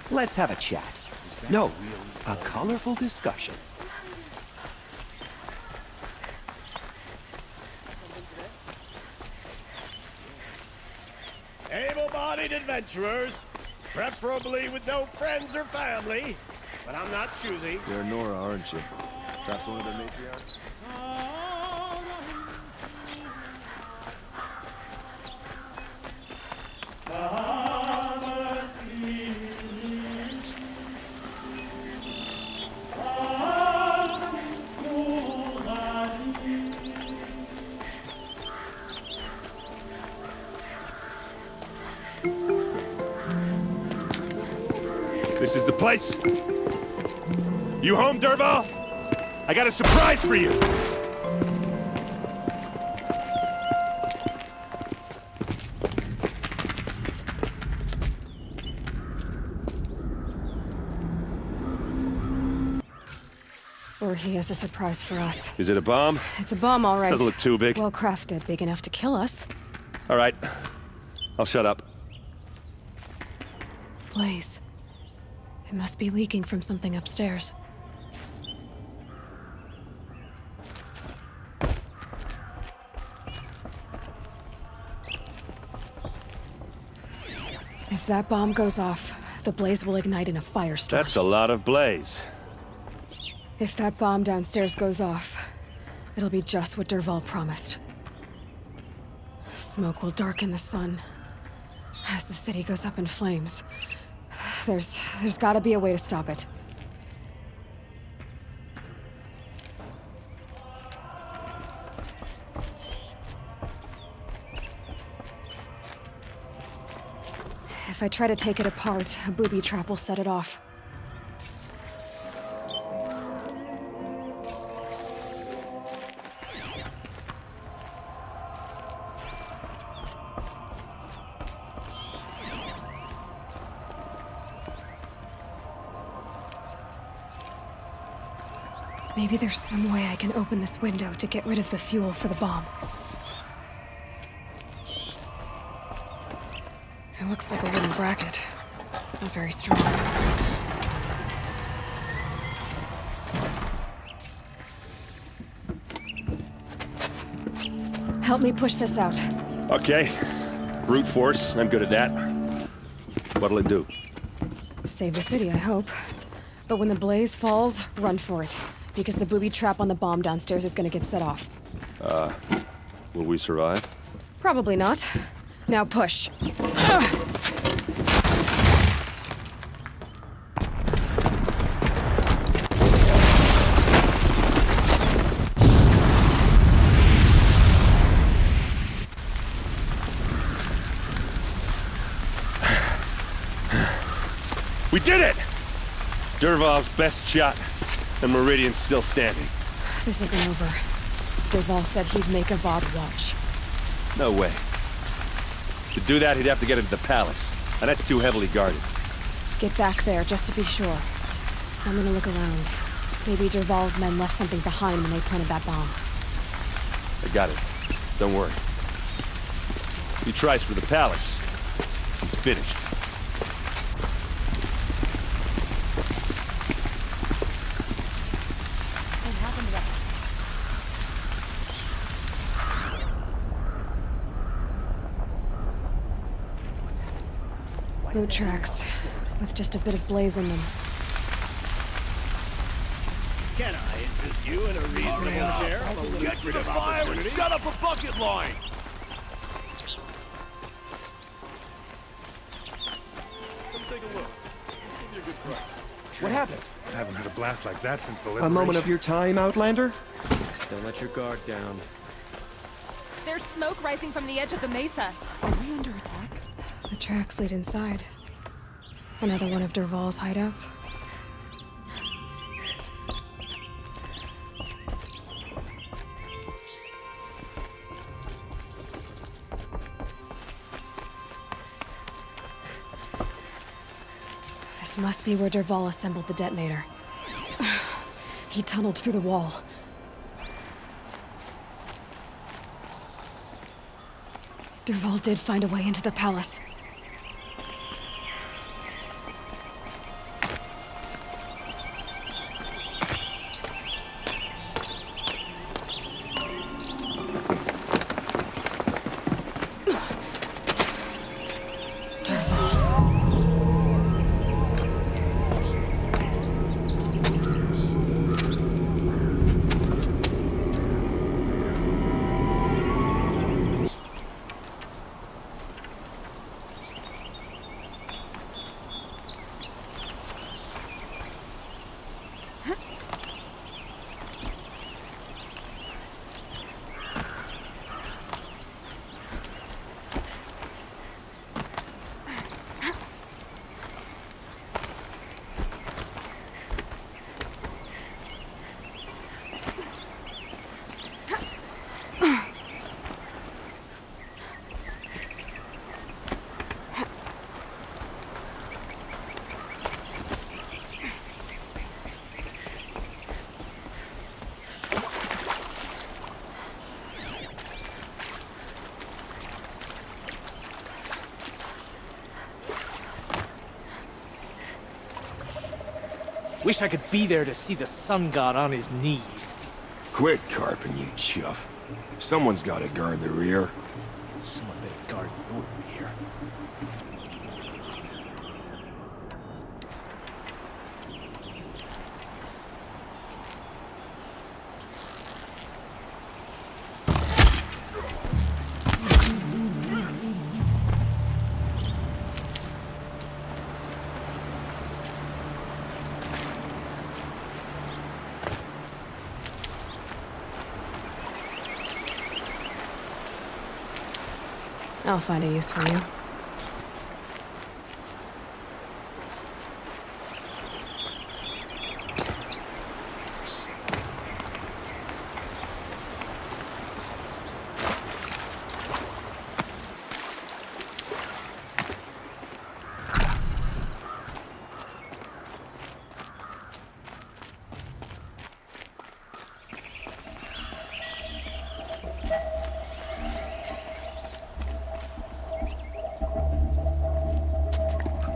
Let's have a chat. No, a colorful discussion. Able-bodied adventurers, preferably with no friends or family, but I'm not choosy. You're Nora, aren't you? Perhaps one of the matriarchs? This is the place. You home, Dervahl? I got a surprise for you. Or he has a surprise for us. Is it a bomb? It's a bomb, all right. Doesn't look too big. Well crafted, big enough to kill us. All right. I'll shut up. Blaze. It must be leaking from something upstairs. If that bomb goes off, the blaze will ignite in a firestorm. That's a lot of blaze. If that bomb downstairs goes off, it'll be just what Dervahl promised. Smoke will darken the sun as the city goes up in flames. There's gotta be a way to stop it. If I try to take it apart, a booby trap will set it off. Maybe there's some way I can open this window to get rid of the fuel for the bomb. It looks like a wooden bracket. Not very strong. Help me push this out. Okay. Brute force. I'm good at that. What'll it do? Save the city, I hope. But when the blaze falls, run for it. Because the booby trap on the bomb downstairs is gonna get set off. Will we survive? Probably not. Now push. Ugh. We did it! Dervahl's best shot, and Meridian's still standing. This isn't over. Dervahl said he'd make Avad watch. No way. To do that, he'd have to get into the palace, and that's too heavily guarded. Get back there, just to be sure. I'm gonna look around. Maybe Dervahl's men left something behind when they planted that bomb. I got it. Don't worry. If he tries for the palace, he's finished. Boot tracks, with just a bit of blaze in them. Can I interest you in a reasonable share of a lucrative opportunity? Shut up a bucket line! Come take a look. Give you a good price. What happened? I haven't had a blast like that since the A liberation. moment of your time, Outlander? Don't let your guard down. There's smoke rising from the edge of the mesa. Are we under attack? The tracks lead inside. Another one of Dervahl's hideouts. This must be where Dervahl assembled the detonator. He tunneled through the wall. Duval did find a way into the palace. Wish I could be there to see the sun god on his knees. Quit carping, you chuff. Someone's gotta guard the rear. Someone better guard your rear. I'll find a use for you.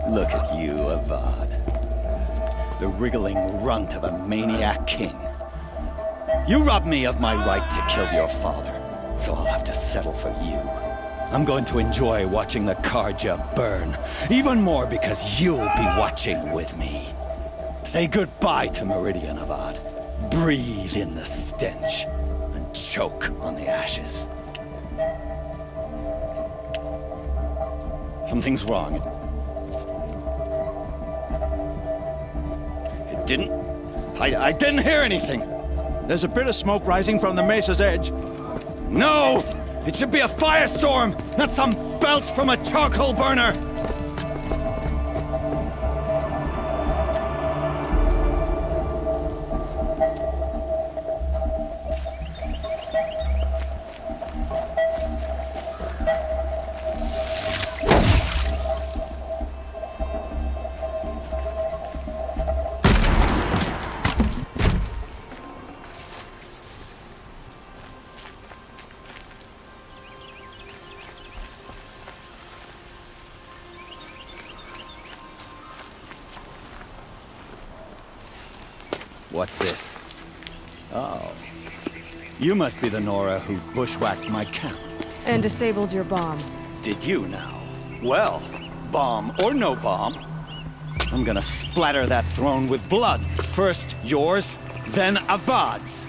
Look at you, Avad. The wriggling runt of a maniac king. You robbed me of my right to kill your father, so I'll have to settle for you. I'm going to enjoy watching the Carja burn, even more because you'll be watching with me. Say goodbye to Meridian, Avad. Breathe in the stench, and choke on the ashes. Something's wrong. I didn't hear anything. There's a bit of smoke rising from the mesa's edge. No! It should be a firestorm, not some belch from a charcoal burner! What's this? Oh. You must be the Nora who bushwhacked my camp. And disabled your bomb. Did you now? Well, bomb or no bomb, I'm gonna splatter that throne with blood. First yours, then Avad's.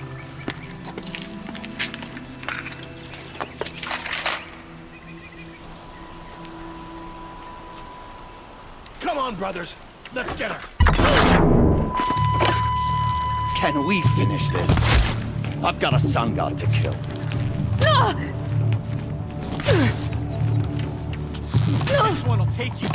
Come on, brothers. Let's get her. Can we finish this? I've got a sun god to kill. This one'll take you.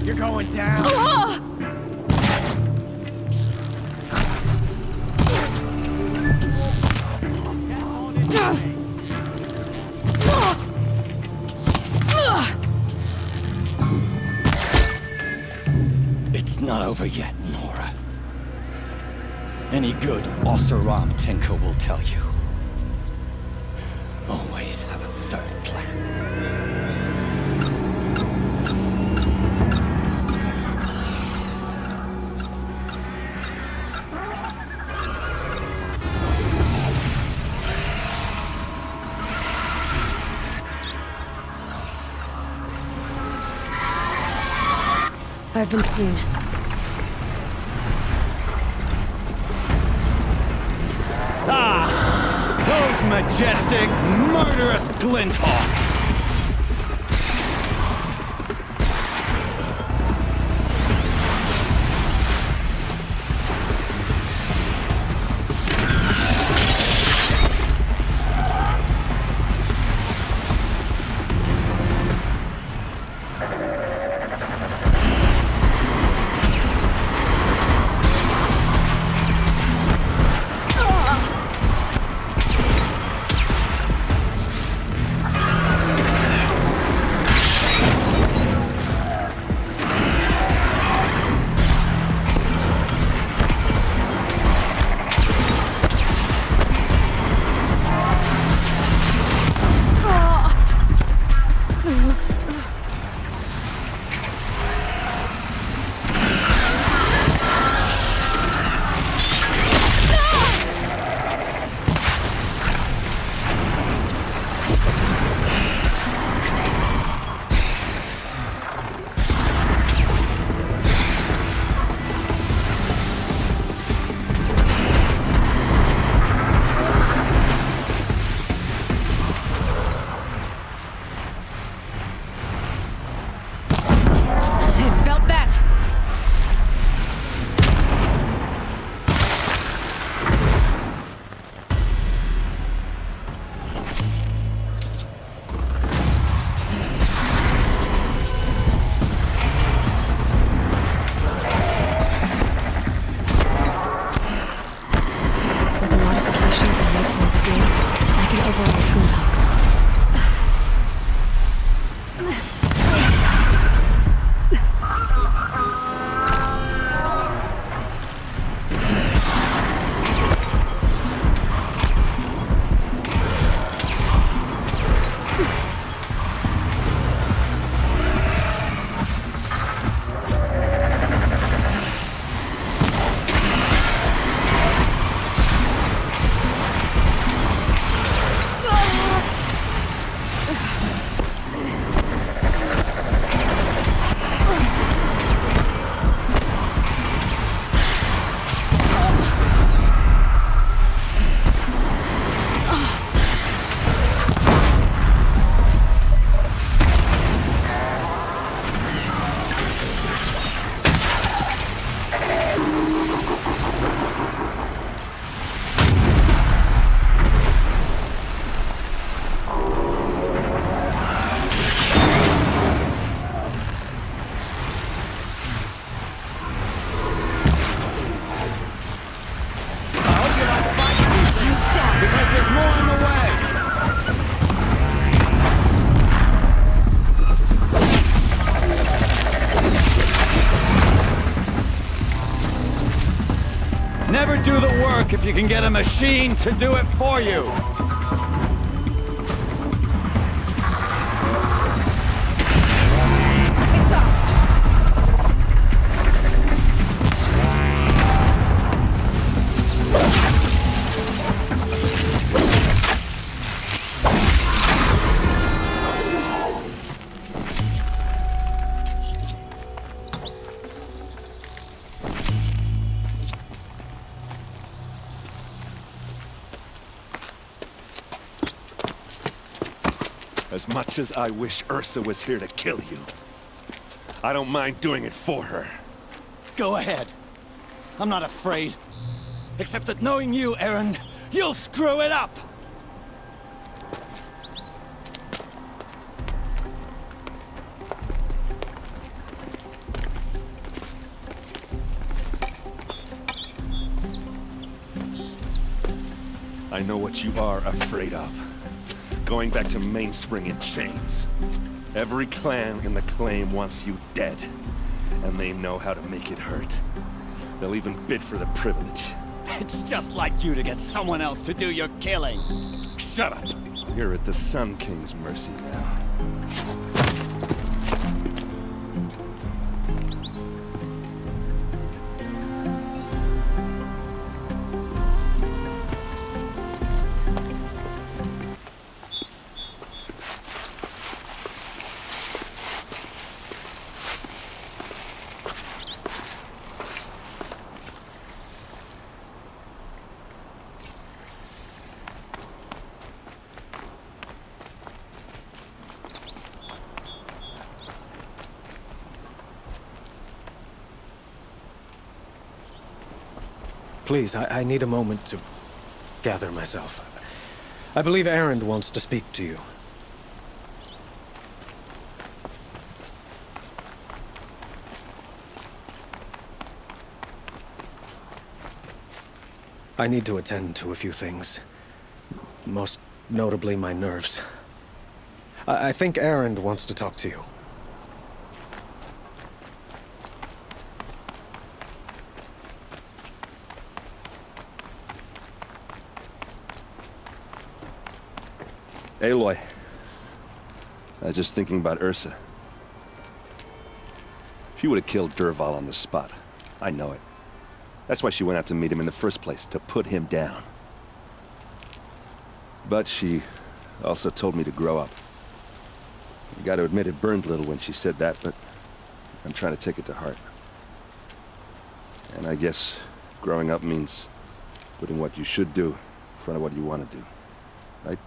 You're going down. not over yet, Nora. Any good Oseram tinker will tell you. Always have a third plan. I've been seen. Those majestic, murderous Glinthawks! Never do the work if you can get a machine to do it for you. As much as I wish Ursa was here to kill you, I don't mind doing it for her. Go ahead. I'm not afraid. Except that knowing you, Erend, you'll screw it up! I know what you are afraid of. Going back to Mainspring in chains. Every clan in the Claim wants you dead. and they know how to make it hurt. They'll even bid for the privilege. It's just like you to get someone else to do your killing. Shut up! You're at the Sun King's mercy now. Please, I need a moment to gather myself. I believe Erend wants to speak to you. I need to attend to a few things. Most notably, my nerves. I think Erend wants to talk to you. Aloy. I was just thinking about Ursa. She would have killed Dervahl on the spot. I know it. That's why she went out to meet him in the first place, to put him down. But she also told me to grow up. I gotta admit it burned a little when she said that, but I'm trying to take it to heart. And I guess growing up means putting what you should do in front of what you want to do. Right?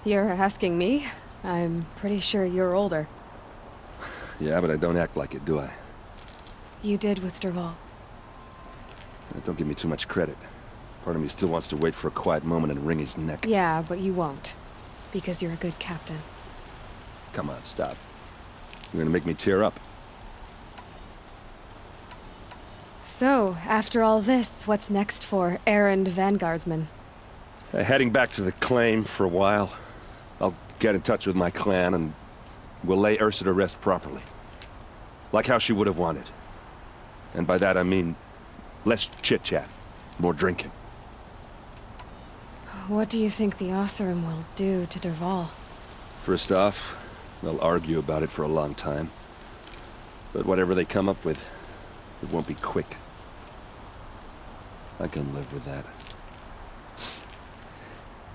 You're asking me? I'm pretty sure you're older. Yeah, but I don't act like it, do I? You did with Dervahl. Don't give me too much credit. Part of me still wants to wait for a quiet moment and wring his neck. Yeah, but you won't. Because you're a good captain. Come on, stop. You're gonna make me tear up. So, after all this, what's next for Erend Vanguardsman? Heading back to the claim for a while. I'll get in touch with my clan and we'll lay Ursa to rest properly. Like how she would have wanted. And by that I mean less chit-chat, more drinking. What do you think the Oseram will do to Dervahl? First off, they'll argue about it for a long time. But whatever they come up with, it won't be quick. I can live with that.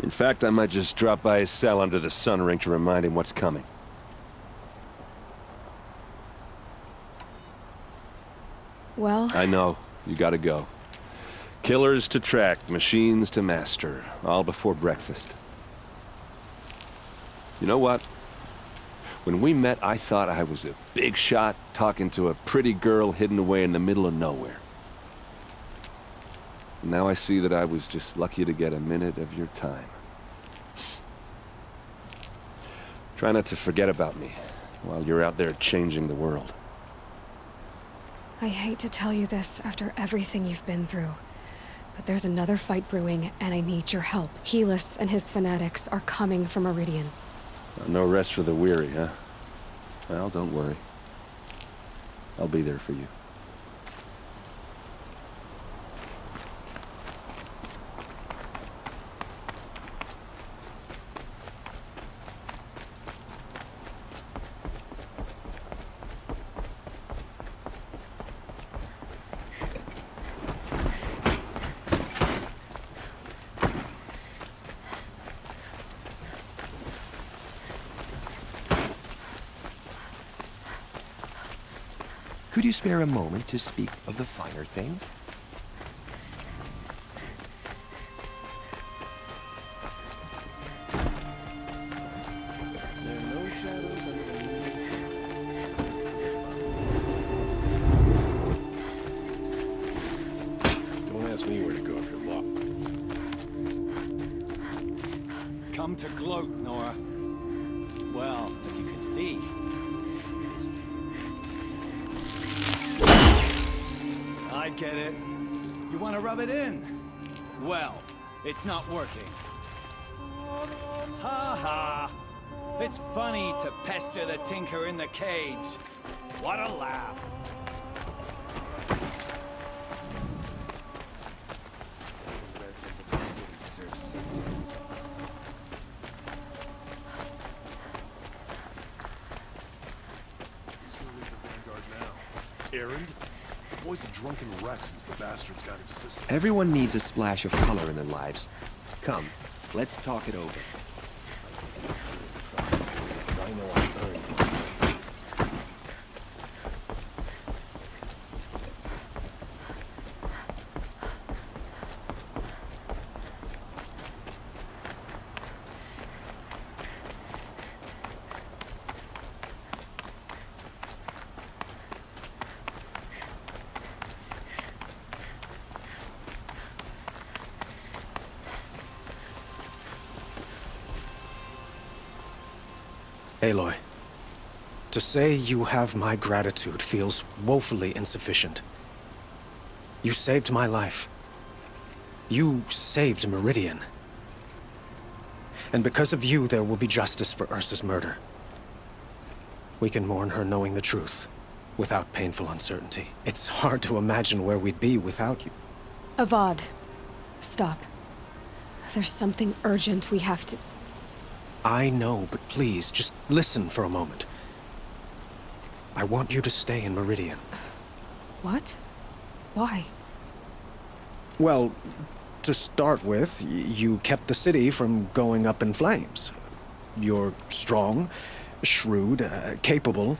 In fact, I might just drop by his cell under the sun ring to remind him what's coming. Well... I know. You gotta go. Killers to track, machines to master. All before breakfast. You know what? When we met, I thought I was a big shot talking to a pretty girl hidden away in the middle of nowhere. Now I see that I was just lucky to get a minute of your time. Try not to forget about me while you're out there changing the world. I hate to tell you this after everything you've been through, but there's another fight brewing and I need your help. Helis and his fanatics are coming for Meridian. No rest for the weary, huh? Well, don't worry. I'll be there for you. Could you spare a moment to speak of the finer things? Don't ask me where to go if you're lost. Come to gloat, Nora. Well, as you can see, I get it. You want to rub it in? Well, it's not working. Ha ha! It's funny to pester the tinker in the cage. What a laugh. Errand? The boy's a drunken wreck since the bastard's got his sister. Everyone needs a splash of color in their lives. Come, let's talk it over. I know I earned my place. Aloy, to say you have my gratitude feels woefully insufficient. You saved my life. You saved Meridian. And because of you, there will be justice for Ursa's murder. We can mourn her knowing the truth, without painful uncertainty. It's hard to imagine where we'd be without you. Avad, stop. There's something urgent we have to... I know, but please, just listen for a moment. I want you to stay in Meridian. What? Why? Well, to start with, you kept the city from going up in flames. You're strong, shrewd, capable.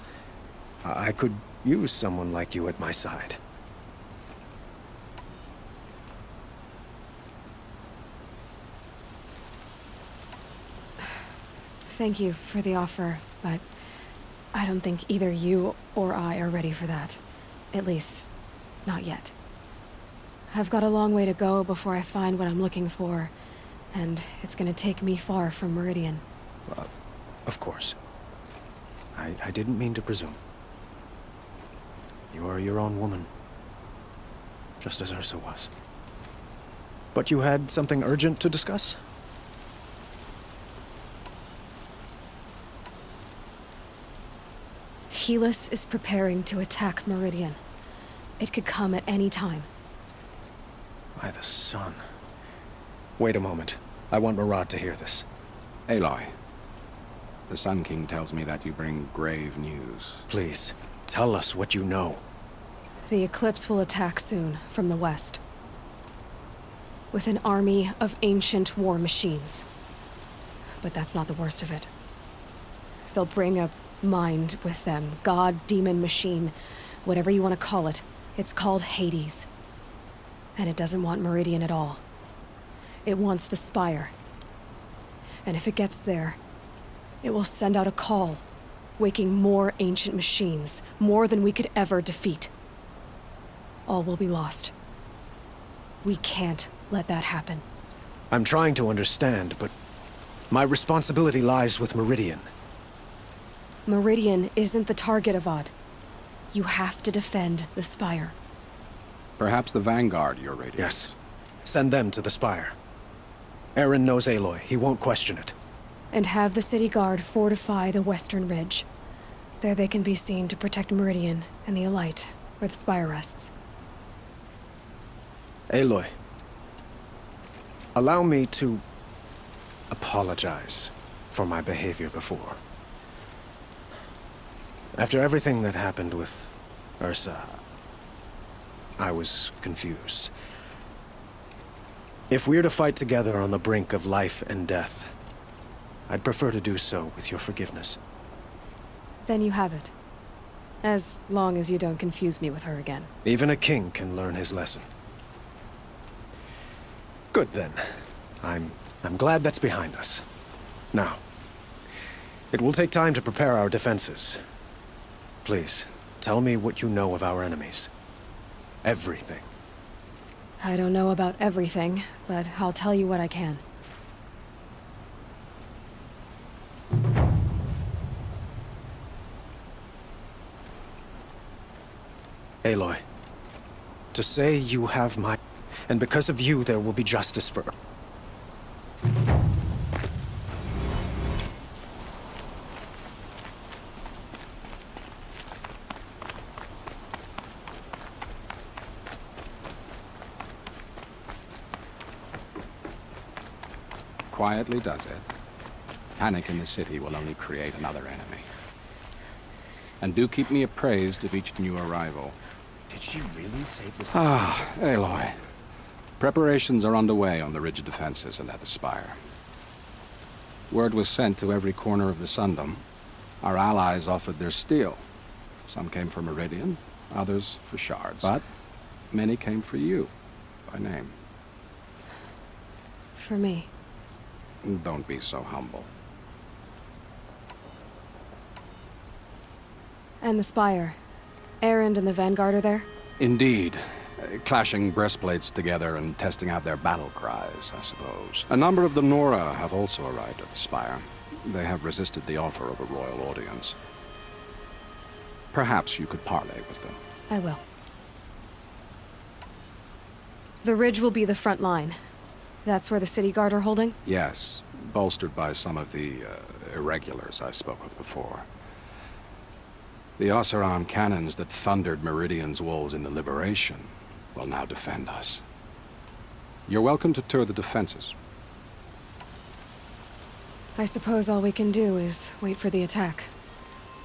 I could use someone like you at my side. Thank you for the offer, but I don't think either you or I are ready for that. At least, not yet. I've got a long way to go before I find what I'm looking for, and it's gonna take me far from Meridian. Of course. I didn't mean to presume. You are your own woman, just as Ursa was. But you had something urgent to discuss? Helis is preparing to attack Meridian. It could come at any time. By the sun. Wait a moment. I want Murad to hear this. Aloy, the Sun King tells me that you bring grave news. Please, tell us what you know. The Eclipse will attack soon, from the west. With an army of ancient war machines. But that's not the worst of it. They'll bring a mind with them. God, demon, machine, whatever you want to call it. It's called Hades. And it doesn't want Meridian at all. It wants the Spire. And if it gets there, it will send out a call, waking more ancient machines, more than we could ever defeat. All will be lost. We can't let that happen. I'm trying to understand, but my responsibility lies with Meridian. Meridian isn't the target, Avad. You have to defend the Spire. Perhaps the Vanguard you're raiding. Yes. Send them to the Spire. Eren knows Aloy. He won't question it. And have the city guard fortify the western ridge. There they can be seen to protect Meridian and the Elite, where the Spire rests. Aloy, allow me to apologize for my behavior before. After everything that happened with Ursa, I was confused. If we're to fight together on the brink of life and death, I'd prefer to do so with your forgiveness. Then you have it. As long as you don't confuse me with her again. Even a king can learn his lesson. Good then. I'm glad that's behind us. Now, it will take time to prepare our defenses. Please, tell me what you know of our enemies. Everything. I don't know about everything, but I'll tell you what I can. Aloy, to say you have my... And because of you, there will be justice for... quietly does it, panic in the city will only create another enemy. And do keep me appraised of each new arrival. Did she really save the Ah, Aloy. Preparations are underway on the ridge defenses and at the spire. Word was sent to every corner of the Sundom. Our allies offered their steel. Some came for Meridian, others for shards. But many came for you, by name. For me. Don't be so humble. And the Spire. Erend and the Vanguard are there? Indeed. Clashing breastplates together and testing out their battle cries, I suppose. A number of the Nora have also arrived at the Spire. They have resisted the offer of a royal audience. Perhaps you could parley with them. I will. The ridge will be the front line. That's where the City Guard are holding? Yes, bolstered by some of the irregulars I spoke of before. The Oseram cannons that thundered Meridian's walls in the Liberation will now defend us. You're welcome to tour the defenses. I suppose all we can do is wait for the attack.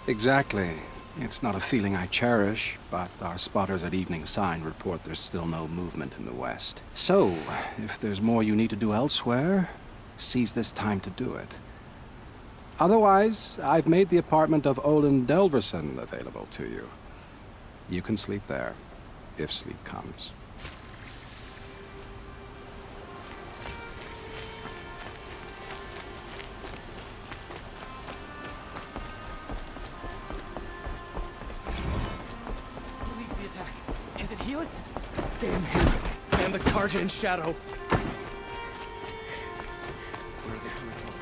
Exactly. It's not a feeling I cherish, but our spotters at Evening Sign report there's still no movement in the west. So, if there's more you need to do elsewhere, seize this time to do it. Otherwise, I've made the apartment of Olin Delverson available to you. You can sleep there, if sleep comes. Who leads the attack? Is it Helis? Damn him. And the Karja in shadow. Where are they coming from?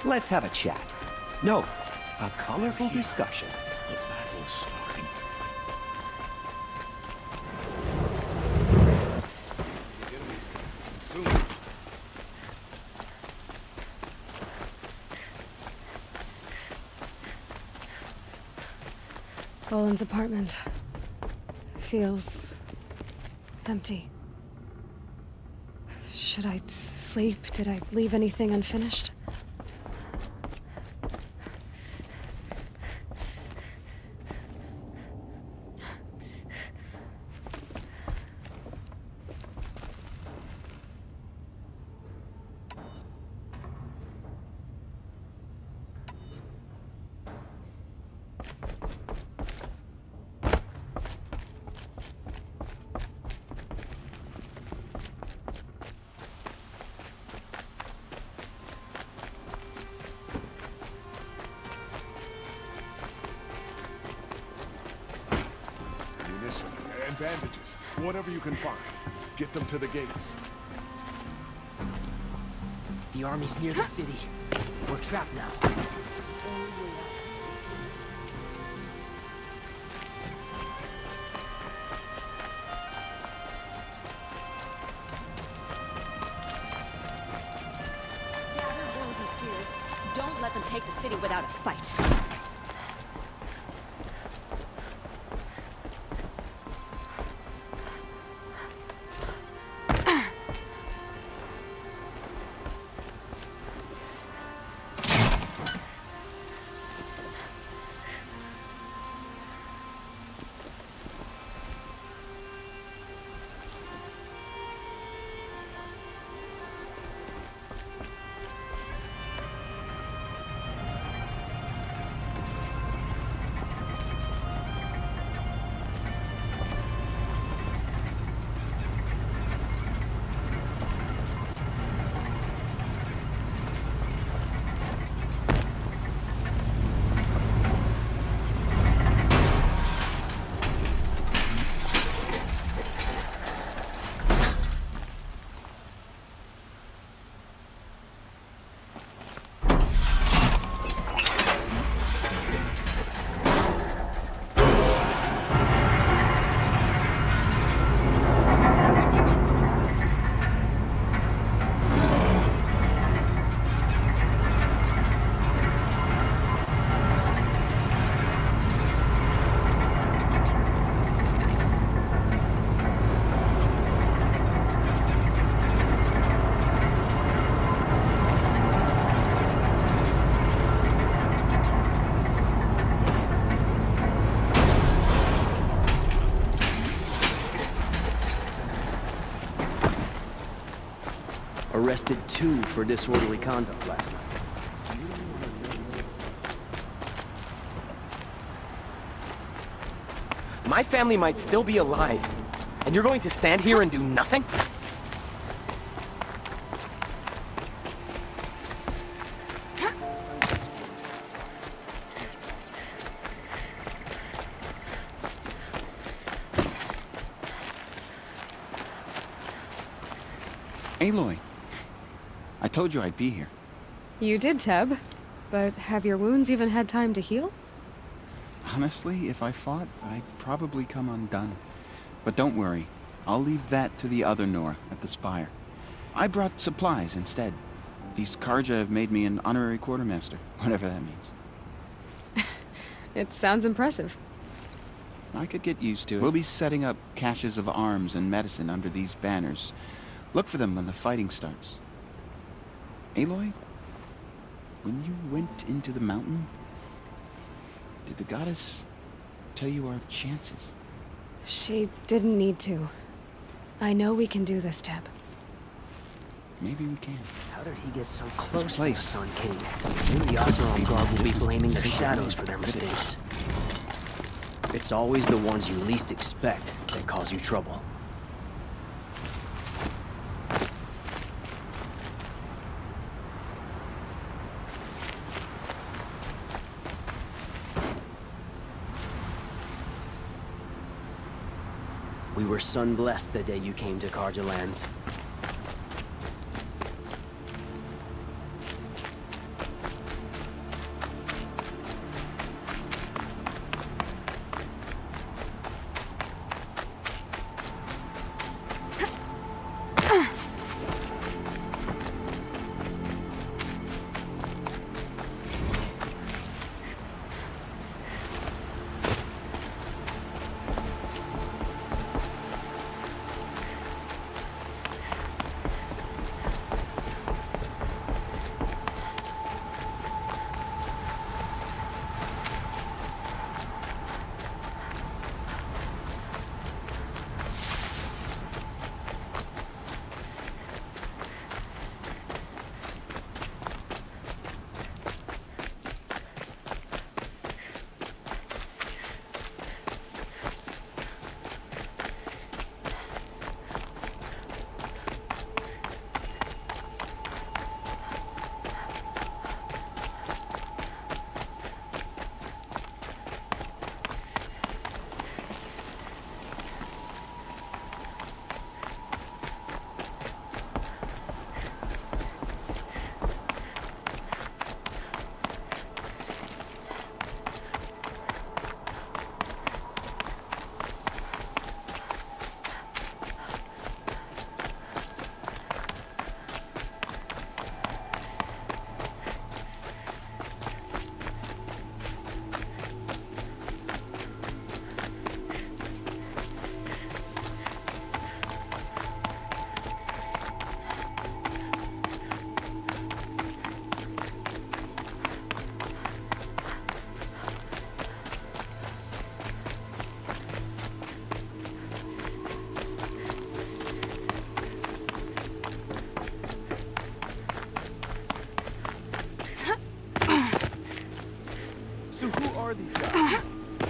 Let's have a chat. No, a colorful discussion. The battle is starting. The enemy's consumed. Olin's apartment feels empty. Should I sleep? Did I leave anything unfinished? Ammunition and bandages. Whatever you can find. Get them to the gates. The army's near the city. We're trapped now. Gather bows and spears. Don't let them take the city without a fight. arrested 2 for disorderly conduct last night. My family might still be alive, and you're going to stand here and do nothing? Aloy, I told you I'd be here. You did, Teb. But have your wounds even had time to heal? Honestly, if I fought, I'd probably come undone. But don't worry, I'll leave that to the other Nora at the Spire. I brought supplies instead. These Karja have made me an honorary quartermaster, whatever that means. It sounds impressive. I could get used to it. We'll be setting up caches of arms and medicine under these banners. Look for them when the fighting starts. Aloy, when you went into the mountain, did the goddess tell you our chances? She didn't need to. I know we can do this, Teb. Maybe we can. How did he get so close to the Sun King? Soon the Oseram Guard will be blaming the shadows for their mistakes. It's always the ones you least expect that cause you trouble. We were sun-blessed the day you came to Karja lands.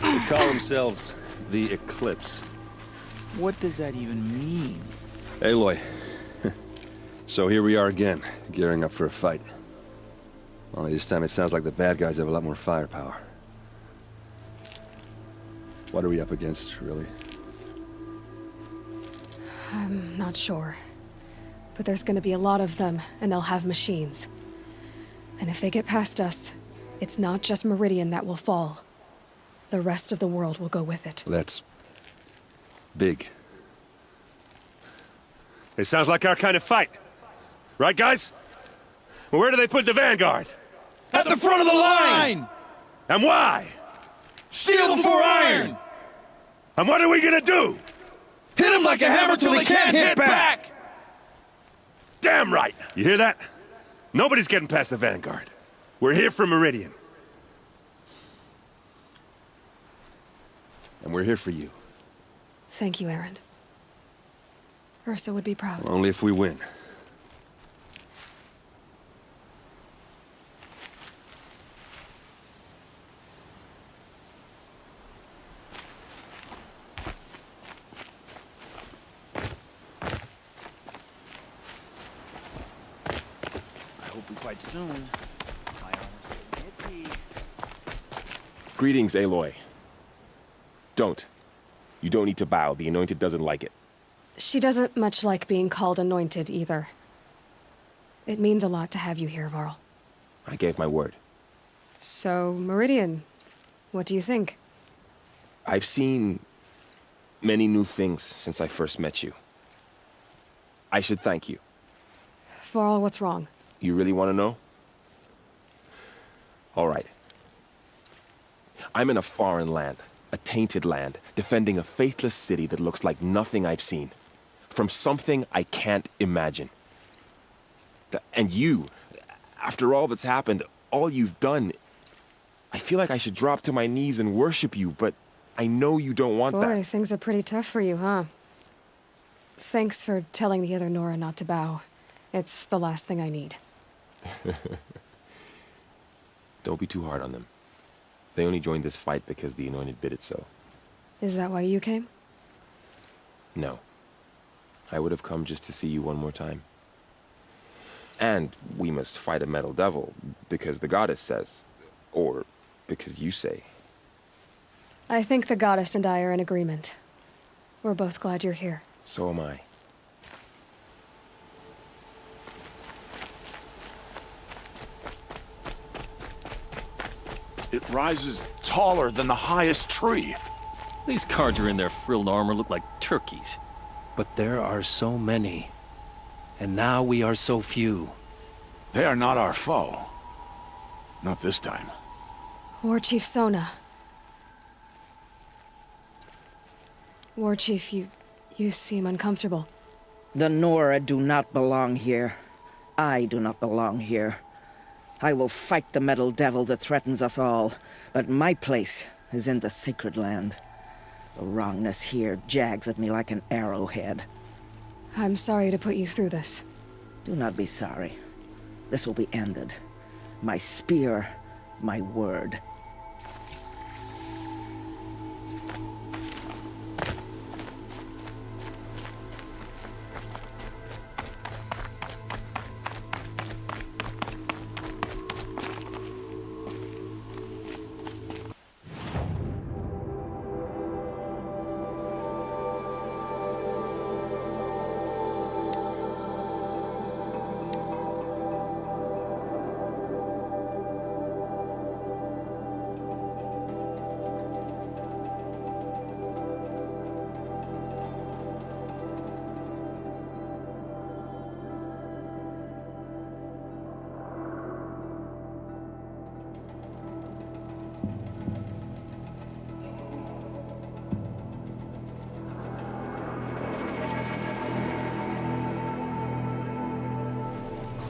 They call themselves the Eclipse. What does that even mean? Aloy. So here we are again, gearing up for a fight. Only this time it sounds like the bad guys have a lot more firepower. What are we up against, really? I'm not sure. But there's gonna be a lot of them, and they'll have machines. And if they get past us, it's not just Meridian that will fall. The rest of the world will go with it. That's big. It sounds like our kind of fight. Right, guys? Well, where do they put the Vanguard? At the front of the line! And why? Steel before iron! And what are we gonna do? Hit them like a hammer till they can't hit back! Damn right! You hear that? Nobody's getting past the Vanguard. We're here for Meridian. And we're here for you. Thank you, Erend. Ursa would be proud. Only if we win. quite soon. I almost admit he... Greetings, Aloy. Don't. You don't need to bow. The Anointed doesn't like it. She doesn't much like being called anointed either. It means a lot to have you here, Varl. I gave my word. So, Meridian, what do you think? I've seen many new things since I first met you. I should thank you. Varl, what's wrong? You really want to know? All right. I'm in a foreign land, a tainted land, defending a faithless city that looks like nothing I've seen. From something I can't imagine. And you, after all that's happened, all you've done, I feel like I should drop to my knees and worship you, but I know you don't want that. Boy, things are pretty tough for you, huh? Thanks for telling the other Nora not to bow. It's the last thing I need. Don't be too hard on them. They only joined this fight because the Anointed bid it so. Is that why you came? No. I would have come just to see you one more time. And we must fight a metal devil, because the goddess says. Or because you say. I think the goddess and I are in agreement. We're both glad you're here. So am I. It rises taller than the highest tree. These guards are in their frilled armor look like turkeys. But there are so many. And now we are so few. They are not our foe. Not this time. War Chief Sona. War Chief, you seem uncomfortable. The Nora do not belong here. I do not belong here. I will fight the metal devil that threatens us all, but my place is in the sacred land. The wrongness here jags at me like an arrowhead. I'm sorry to put you through this. Do not be sorry. This will be ended. My spear, my word.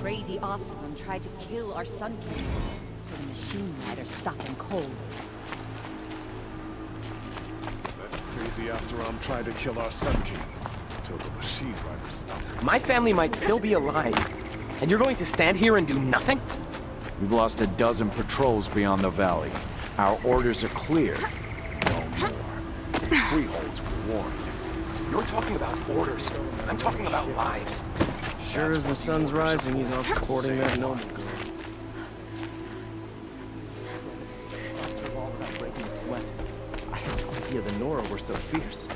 Crazy Oseram tried to kill our Sun King, till the Machine Riders stopped him cold. That crazy Asaram tried to kill our Sun King, till the Machine Riders stopped him. My family might still be alive, and you're going to stand here and do nothing? We've lost a dozen patrols beyond the valley. Our orders are clear. No more. Freeholds were warned. You're talking about orders. I'm talking about lives. Sure as the sun's rising, he's off courting that noble girl. After all without breaking a sweat, I had no idea the Nora were so fierce.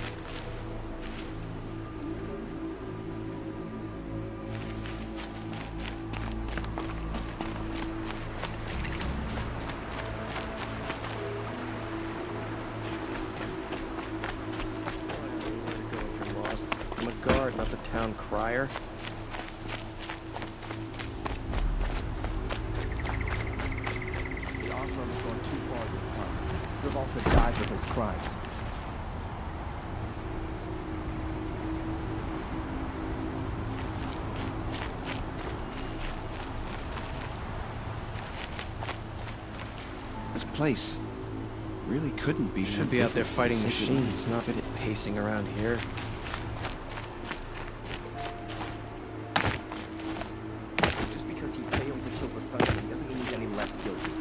I'm a guard, not the town crier. The Oseram has gone too far this time. Revolta died with his crimes. This place really couldn't be. Should be out there fighting machines, not pacing around here. Just because he failed to kill the Sun King doesn't mean he's any less guilty.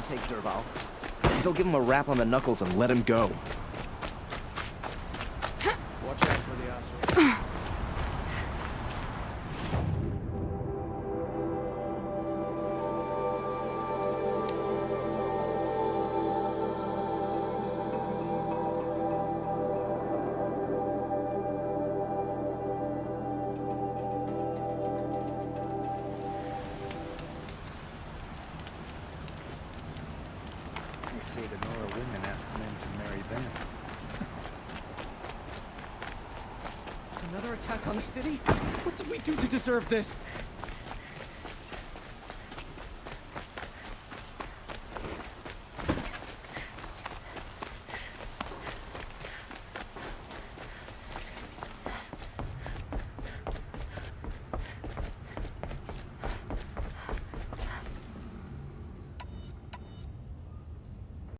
take Derval. They'll give him a rap on the knuckles and let him go. Watch out for the Asura. They say the Nora women ask men to marry them. Another attack on the city? What did we do to deserve this?